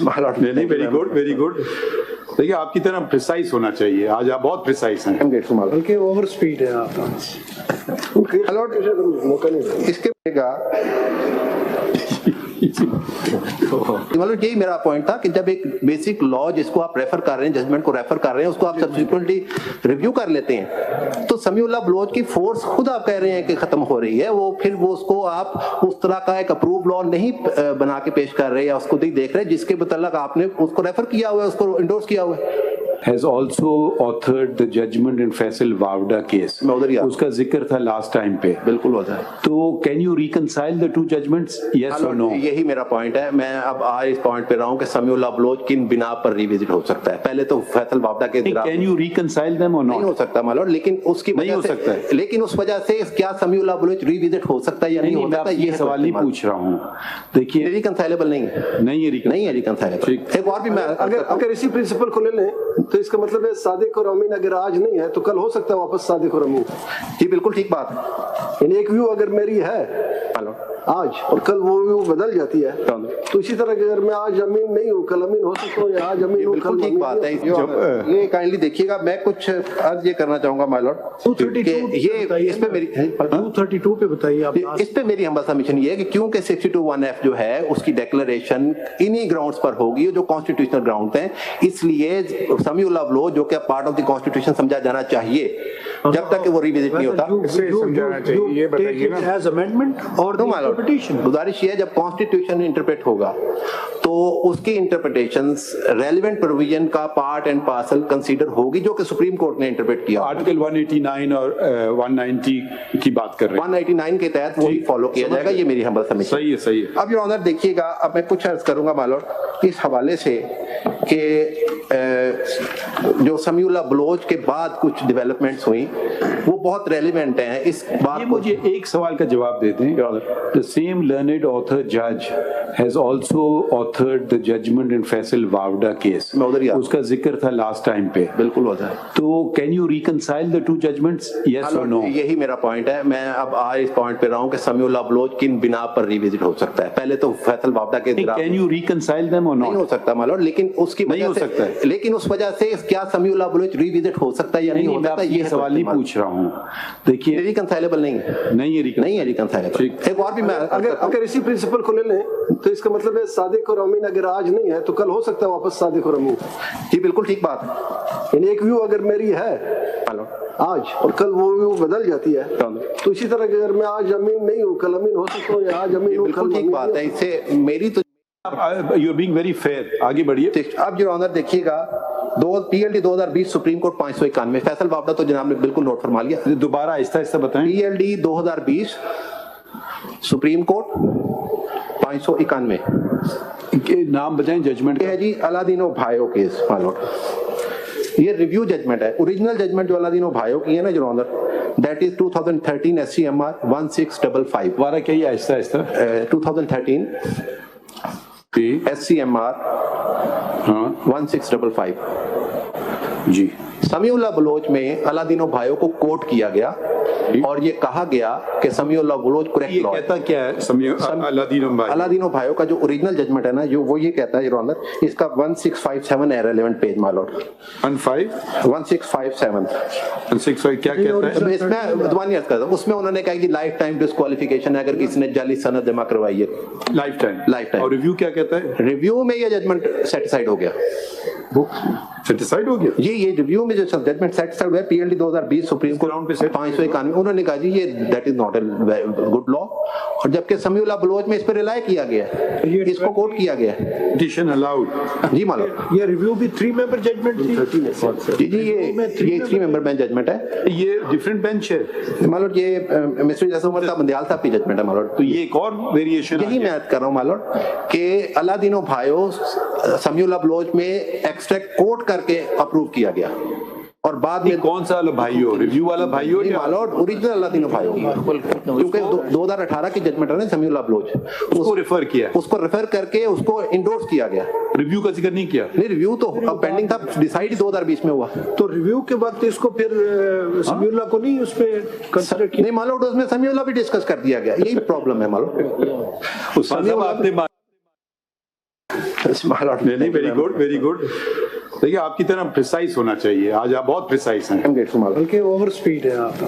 नहीं, very good, very good. देखिए आपकी तरह प्रिसाइज होना चाहिए, आज आप बहुत प्रिसाइज हैं। बल्कि ओवर स्पीड है आप। मौका नहीं इसके मतलब यही मेरा पॉइंट था कि जब एक बेसिक लॉ जिसको आप रेफर कर रहे हैं, जजमेंट को रेफर कर रहे हैं, उसको आप सब्सिक्वेंटली रिव्यू कर लेते हैं, तो समीउल्लाह बलोच की फोर्स खुद आप कह रहे हैं कि खत्म हो रही है, वो फिर वो उसको आप उस तरह का एक अप्रूव लॉ नहीं बना के पेश कर रहे या उसको नहीं देख रहे जिसके मुतल्लक आपने उसको रेफर किया हुआ है, उसको इंडोर्स किया हुआ है। Has also authored the judgment in Faisal Wavda case. मैं उधर ही आ उसका जिक्र था लास्ट टाइम पे। बिल्कुल होता है। तो can you reconcile the two judgments? Yes or no? यही मेरा पॉइंट है। मैं अब आज इस पॉइंट पे रहा हूँ कि समीउल्लाह बलोच किन बिना पर रिविजिट हो सकता है। पहले तो फैसल वावडा के Can you reconcile them or not? नहीं हो सकता मालूम, लेकिन उसकी नहीं हो सकता है। लेकिन उस वजह से क्या समीउल्लाह बलोच रिविजिट हो सकता है या नहीं हो सकता, ये सवाल नहीं पूछ रहा हूँ। देखिए रिकंसाइलेबल नहीं है, नहीं है रिकंसाइलेबल। एक और भी मैं अगर इसी प्रिंसिपल को ले लें तो इसका मतलब है सादिक और अमीन अगर आज नहीं है तो कल हो सकता है वापस सादिक और अमीन। जी बिल्कुल ठीक बात है। यानी एक व्यू अगर मेरी है आज और कल वो व्यू बदल जाती है, तो इसी तरह अगर मैं आज अमीन नहीं हूँ कल अमीन हो सकता हूँ, या आज अमीन हूँ कल ठीक बात है। ये काइंडली देखिएगा, मैं कुछ अर्ज ये करना चाहूंगा माय लॉर्ड, 232 ये इस पे मेरी 232 पे बताइए आप। इस पे मेरी हम्बल सबमिशन ये है कि क्योंकि 62(1)(f) जो है उसकी डिक्लेरेशन इन्हीं ग्राउंड्स पर होगी जो कॉन्स्टिट्यूशनल ग्राउंड हैं, इसलिए समीउल्लाह बलोच जो कि पार्ट ऑफ द कॉन्स्टिट्यूशन समझा जाना चाहिए जब तक कि वो रिविजिट नहीं होता। समझाना चाहिए, ये बताइए ना। एज अमेंडमेंट और गुजारिश ये है जब कॉन्स्टिट्यूशन इंटरप्रेट होगा तो उसकी इंटरप्रिटेशंस रेलेवेंट प्रोविजन का पार्ट एंड पार्सल कंसीडर होगी जो कि सुप्रीम कोर्ट ने इंटरप्रेट किया। आर्टिकल 189 और 190 की बात कर रहे हैं, 189 के तहत वही फॉलो किया जाएगा। ये मेरी हम्बल सबमिशन। सही है, सही है। अब योर ऑनर देखिएगा, अब मैं कुछ अर्ज करूंगा मालूम इस हवाले से कि जो समीउल्लाह बलोच के बाद कुछ डेवलपमेंट्स हुई वो बहुत रेलिवेंट हैं इस बात को। मुझे एक सवाल का जवाब दे दें। The same learned author judge has also authored the judgment in Faisal Wavda case. मैं उधर ही उसका जिक्र था लास्ट टाइम पे। बिल्कुल होता है। तो can you reconcile the two judgments? Yes or no? यही मेरा पॉइंट है। मैं अब आज इस पॉइंट पे रहा हूँ कि समीउल्लाह बलोच किन बिना पर रिविजिट हो सकता है। पहले तो फैसल वावडा के Can you reconcile them or not? नहीं हो सकता मालूम, लेकिन उसकी नहीं हो सकता है। लेकिन उस वजह से क्या समीउल्लाह बलोच रिविजिट हो सकता है या नहीं हो सकता, ये सवाल नहीं पूछ रहा हूँ। देखिए रिकंसाइलेबल नहीं है, नहीं है रिकंसाइलेबल। एक और भी मैं अगर इसी प्रिंसिपल को ले लें तो इसका मतलब है सादिक और अमीन अगर आज नहीं है तो कल हो सकता है वापस सादिक और अमीन। जी बिल्कुल ठीक बात है। यानी एक व्यू अगर मेरी है आज और कल वो व्यू बदल जाती है, तो इसी तरह अगर मैं आज अमीन नहीं हूँ कल अमीन हो सकता हूँ, या आज अमीन हूँ कल ठीक बात है। इससे मेरी तो You're being very fair. आगे बढ़िए। अब योर ऑनर देखिएगा, PLD 2020 supreme court 591, Faisal Vawda तो जनाब ने बिल्कुल नोट फरमा लिया। दोबारा आहिस्ता आहिस्ता बताएं। PLD 2020 सुप्रीम कोर्ट 591 नाम बताएं जजमेंट है जी, अलादीनो भाइयों केस मालूम। ये रिव्यू जजमेंट है। ओरिजिनल जजमेंट जो अलादीनो भाइयों की है ना your honour, that is 2013 SCMR 1655। दोबारा कहिए आहिस्ता आहिस्ता। 2013 SCMR 1655 जी। समीउल्लाह बलोच में अलादीनो भाइयों को कोट किया गया और ये कहा गया कि समीउल्लाह बलोच करेक्ट लॉ। कहता क्या है अलादीनो भाइयों का जो ओरिजिनल जजमेंट है ना, जो वो ये कहता है योर ऑनर, इसका 1657 है रेलेवेंट पेज मालूम। 1657 क्या कहता है? इसमें दुआनी अर्ज करता हूं, उसमें उन्होंने कहा कि लाइफ टाइम डिस्क्वालिफिकेशन है अगर किसी ने जाली सनद जमा करवाई है। Life time. और रिव्यू क्या कहता है? रिव्यू में ये जजमेंट सेटिस्फाइड हो गया। सेटिस्फाइड हो गया जी। ये रिव्यू में जो जजमेंट सेटिस्फाइड हुआ PLD 2020 सुप्रीम कोर्ट पे 591, उन्होंने कहा जी ये that is not a good law, और जबकि समीउल्लाह बलोच में इस पर रिलाई किया गया है, इसको कोट किया गया है। पिटीशन अलाउड जी मालूम। ये रिव्यू भी 3 मेंबर जजमेंट थी जी। ये 3 मेंबर बेंच जजमेंट है। ये डिफरेंट बेंच है मालूम। ये मिस्टर जैसुमर साहब बंदियाल साहब की जजमेंट है मालूम। तो ये एक और वेरिएशन यही मैं कर रहा हूँ मालूम कि अलादीनो भाइयों समीउल्लाह बलोच में एक्सट्रैक्ट कोट करके अप्रूव किया गया, और बाद में कौन सा वाला भाइयों, रिव्यू वाला भाइयों या मालूम ओरिजिनल अलादीनो भाइयों, क्योंकि 2018 की जजमेंट है ना समीउल्लाह बलोच, उसको रेफर करके उसको इंडोर्स किया गया। रिव्यू का जिक्र नहीं किया। नहीं, रिव्यू तो अब पेंडिंग था, डिसाइड 2020 में हुआ। तो रिव्यू के वक्त इसको फिर समीउल्लाह को नहीं उस पे कंसीडर किया? नहीं मालूम, उसमें समीउल्लाह भी डिस्कस कर दिया गया। यही प्रॉब्लम है मालूम। My lord, नहीं, वेरी गुड, वेरी गुड। देखिए, आपकी तरह प्रिसाइज होना चाहिए। आज आप बहुत प्रिसाइज हैं। I'm grateful, my lord. बल्कि ओवर स्पीड है आपका।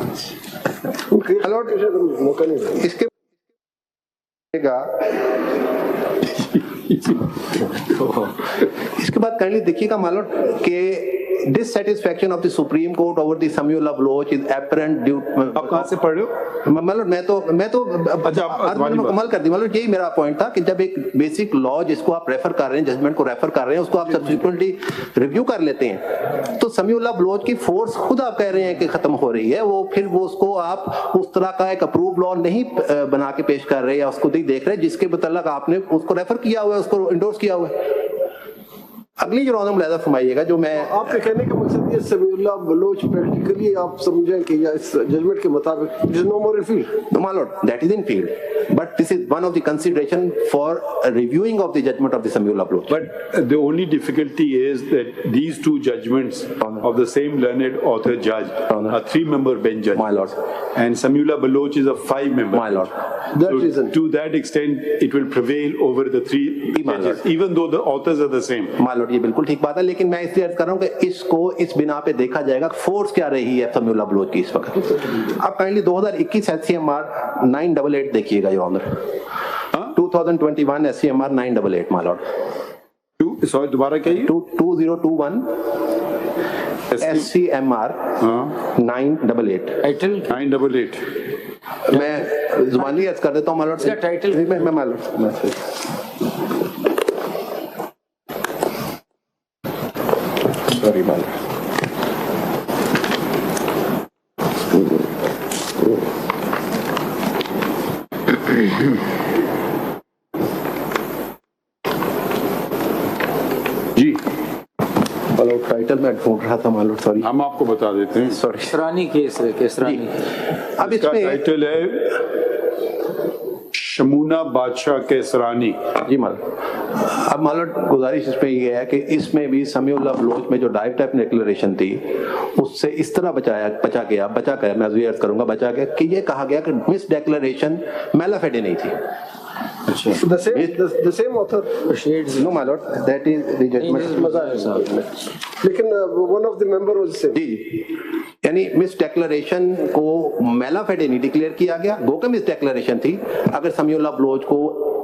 मौका नहीं देना। इसके इसके बाद काइंडली देखिएगा मालूम कि dissatisfaction of the Supreme Court over the Samuel Bloch is apparent due। आप कहाँ से पढ़ रहे हो? मतलब मैं तो अच्छा, आप मैंने मुकम्मल कर दी। मतलब यही मेरा पॉइंट था कि जब एक बेसिक लॉ जिसको आप रेफर कर रहे हैं, जजमेंट को रेफर कर रहे हैं, उसको आप सब्सिक्वेंटली रिव्यू कर लेते हैं, तो समीउल्लाह बलोच की फोर्स खुद आप कह रहे हैं कि खत्म हो रही है, वो फिर वो उसको आप उस तरह का एक अप्रूव लॉ नहीं बना के पेश कर रहे या उसको नहीं देख रहे जिसके मुतल्लक आपने उसको रेफर किया हुआ है, उसको इंडोर्स किया हुआ है। अगली जो रोज़ मुलाज़ा फरमाइएगा जो मैं आपके कहने का मकसद ये समीउल्लाह बलोच प्रैक्टिकली आप समझें कि या इस जजमेंट के मुताबिक it is no more in field. No, my lord, that is in field, but this is one of the consideration for reviewing of the judgment of the Samuel Bloch. But the only difficulty is that these two judgments of the same learned author judge are 3-member bench judge. My lord. And Samiullah Baloch is a 5-member. My lord. That reason. To that extent, it will prevail over the 3 My judges, lord. even though the authors are the same. My lord, ये बिल्कुल ठीक बात है, लेकिन मैं इसलिए अर्ज कर रहा हूँ कि इसको इस बिना पे देखा जाएगा फोर्स क्या रही है समीउल्लाह बलोच की इस वक्त। आप काइंडली 2021 SCMR 988 देखिएगा your honour. 2021 SCMR 988 my lord. Sorry, दोबारा कहिए। 2021 SCMR 988 टाइटल 988। मैं जुबानी अर्ज कर देता हूँ माय लॉर्ड। इसका टाइटल मैं my lord sorry my lord. जी, हेलो, टाइटल मैं ढूंढ रहा था मालूम, सॉरी हम आपको बता देते हैं। सॉरी। केसरानी केस है, केसरानी। अब इसका इसमें टाइटल है शमूना बादशाह केसरानी। जी मालूम। अब मालूम गुजारिश इसमें ये है कि इसमें भी समीउल्लाह बलोच में जो डाइव टाइप डिक्लेरेशन थी उससे इस तरह बचा गया मैं अर्ज करूंगा बचा गया कि ये कहा गया कि मिस डिक्लेरेशन मैलाफेडे नहीं थी। The same author. No my lord, that is the judgment। लेकिन one of the member was the same. जी, यानी मिस डिक्लेरेशन को मैलाफेडे नहीं डिक्लेयर किया गया, गो के मिस डिक्लेरेशन थी। अगर समीउल्लाह बलोच को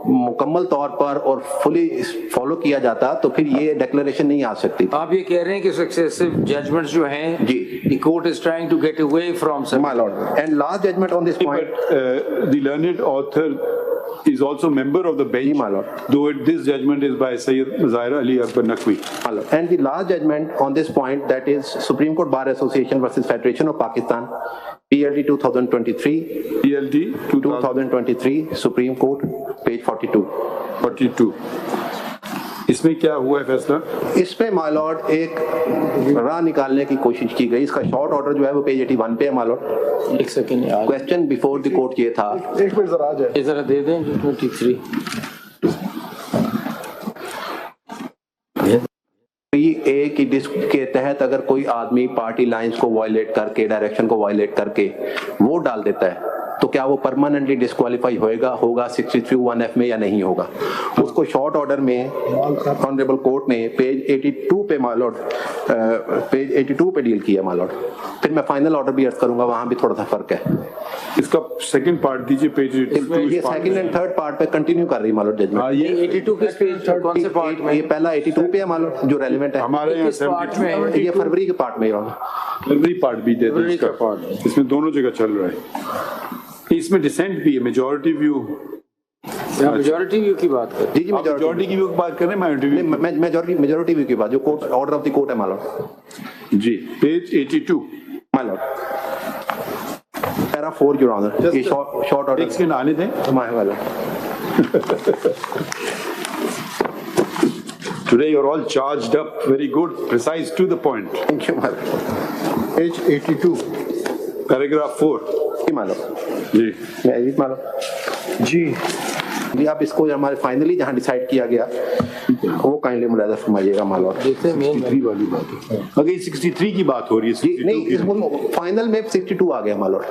मुकम्मल तौर पर और फुली फॉलो किया जाता तो फिर ये डिक्लेरेशन नहीं आ सकती। आप ये कह रहे हैं कि सक्सेसिव जजमेंट्स जो हैं जी, the court is trying to get away from some। my lord, and last judgment on this point। But the learned author is also member of the bench, my lord. though this judgment is by Sayyid Zahira Ali Akbar Naqvi. And the last judgment on this point, that is Supreme Court Bar Association versus Federation of Pakistan, PLD 2023, PLD 2023, Supreme Court, page 42। 42। इसमें क्या हुआ है फैसला? इसमें my Lord एक राह निकालने की कोशिश की गई। इसका शॉर्ट ऑर्डर जो है वो पेज 81 पे है माय लॉर्ड। एक सेकंड यार, क्वेश्चन बिफोर द कोर्ट ये था। एक मिनट जरा आ जाए। ये जरा दे दें 23। ए की डिस्क के तहत अगर कोई आदमी पार्टी लाइंस को वायलेट करके, डायरेक्शन को वायलेट करके वोट डाल देता है तो क्या वो परमानेंटली डिस्क्वालीफाई होगा 63(1)(f) में या नहीं होगा। उसको शॉर्ट ऑर्डर में ऑनरेबल कोर्ट ने पेज 82 पे माय लॉर्ड पेज 82 पे डील किया माय लॉर्ड। फिर मैं फाइनल ऑर्डर भी अर्ज करूंगा, वहां भी थोड़ा सा फर्क है। इसका सेकंड पार्ट दीजिए, पेज ये सेकंड एंड थर्ड पार्ट पे कंटिन्यू कर रही है माय लॉर्ड जजमेंट। ये 82 किस पेज, कौन से पार्ट में? ये पहला 82 पे है माय लॉर्ड जो रेलेवेंट है। हमारे यहाँ किस पार्ट में? ये फरवरी के पार्ट में फरवरी पार्ट भी दे दें इसका पार्ट, इसमें दोनों जगह चल रहा है। इसमें डिसेंट भी है, मेजॉरिटी व्यू। मेजॉरिटी व्यू की बात कर। जी मेजॉरिटी की व्यू की बात कर रहे हैं, माइनॉरिटी व्यू। मेजॉरिटी व्यू की बात जो court order of the court है माय लॉर्ड। जी, page 82 my lord, para 4 your honour. ये शॉर्ट ऑर्डर एक सेकंड आने दें। माय वाला। Today you're all charged up, very good, precise to the point. Thank you my lord. Page 82. Paragraph 4. जी my lord. जी, मैं my lord जी, आप इसको हमारे फाइनली जहां डिसाइड किया गया वो काइंडली मुलाजा फरमाइएगा मालूम। देखते हैं मेन 63 वाली बात है। अगर 63 की बात हो रही है, जी 62 नहीं, की इसमें फाइनल में 62 आ गया मालूम।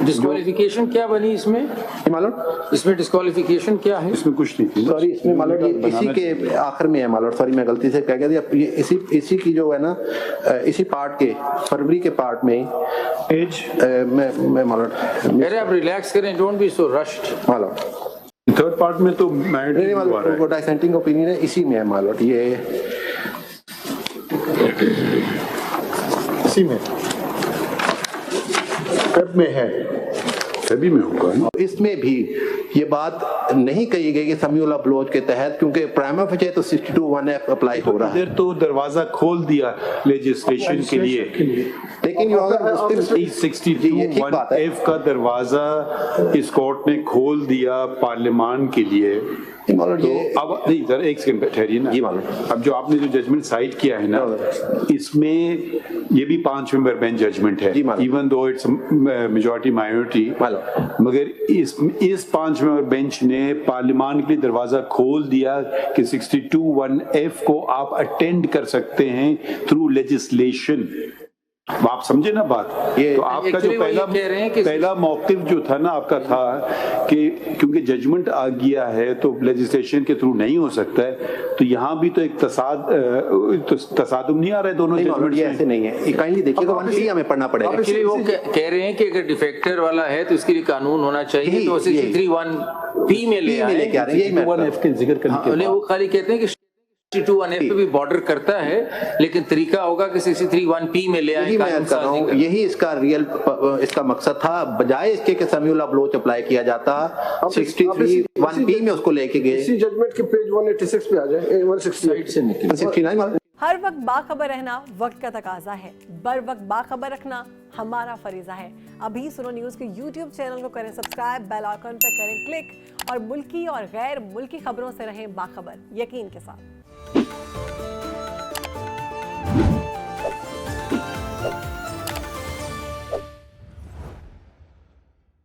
डिस्क्वालिफिकेशन क्या बनी इसमें? मालूम इसमें डिस्क्वालिफिकेशन क्या है? इसमें कुछ नहीं थी। सॉरी, इसमें मालूम ये इसी के आखिर में है मालूम। सॉरी मैं गलती से कह गया था। ये इसी की जो है ना, इसी पार्ट के फरवरी के पार्ट में एज मैं मालूम अरे आप रिलैक्स करें, डोंट बी सो रश्ड। मालूम थर्ड पार्ट में तो मैरिड नहीं हुआ रहा है। मालूम डिसेंटिंग ओपिनियन है, इसी में है मालूम। ये इसी में फेब में है, फेबी में होगा ना। इसमें भी ये बात नहीं कही गई कि समीउल्लाह बलोच के तहत, क्योंकि प्राइमा फेसी तो 62(1)(f अप्लाई हो रहा है। इधर तो दरवाजा खोल दिया लेजिस्लेशन के लिए, लेकिन ये अगर मुस्लिम 62(1)(f का दरवाजा इस कोर्ट ने खोल दिया पार्लियामान के लिए। मालूम तो ये अब नहीं, जरा एक सेकंड ठहरिए ना। जी मालूम। अब जो आपने जो जजमेंट साइट किया है ना, इसमें ये भी 5 मेंबर बेंच जजमेंट है, जी मालूम। Even though it's majority minority, मालूम। मगर इस 5 मेंबर बेंच ने पार्लियामान के लिए दरवाजा खोल दिया कि 62(1)(f को आप अटेंड कर सकते हैं थ्रू लेजिस्लेशन। आप समझे ना बात? ये तो आपका जो actually वो ये कह रहे हैं कि पहला मौकिफ जो था ना आपका था कि क्योंकि जजमेंट आ गया है तो लेजिस्लेशन के थ्रू नहीं हो सकता है, तो यहाँ भी तो एक तसादुम नहीं आ रहा है दोनों नहीं मालूम, जजमेंट ये ऐसे नहीं है। ये काइंडली देखिएगा, 1 हमें पढ़ना पड़ेगा। एक्चुअली वो कह रहे हैं कि अगर डिफेक्टर वाला है तो इसके लिए कानून होना चाहिए, तो 63(1)(p) में ले आए। लेके आ रहे हैं, यही मैं F के जिक्र करने के नहीं, वो खाली कहते हैं कि 62(1)(f) पे भी बॉर्डर करता है, लेकिन तरीका होगा कि 63(1)(p) में ले आए। यही मैं कानून कर रहा हूँ, साजी यही इसका मकसद था, बजाय इसके कि समीउल्लाह बलोच अप्लाई किया जाता 63(1)(p) में उसको लेके गए। इसी जजमेंट के पेज 186 पे आ जाए, 168 से निकल। 69 मालूम। हर वक्त बाखबर रहना वक्त का तकाजा है, बर वक्त बाखबर रखना हमारा फरीजा है। अभी सुनो न्यूज़ के YouTube चैनल को करें सब्सक्राइब, बेल आइकन पर करें क्लिक और मुल्की और गैर मुल्की खबरों से रहें बाखबर, यकीन के साथ।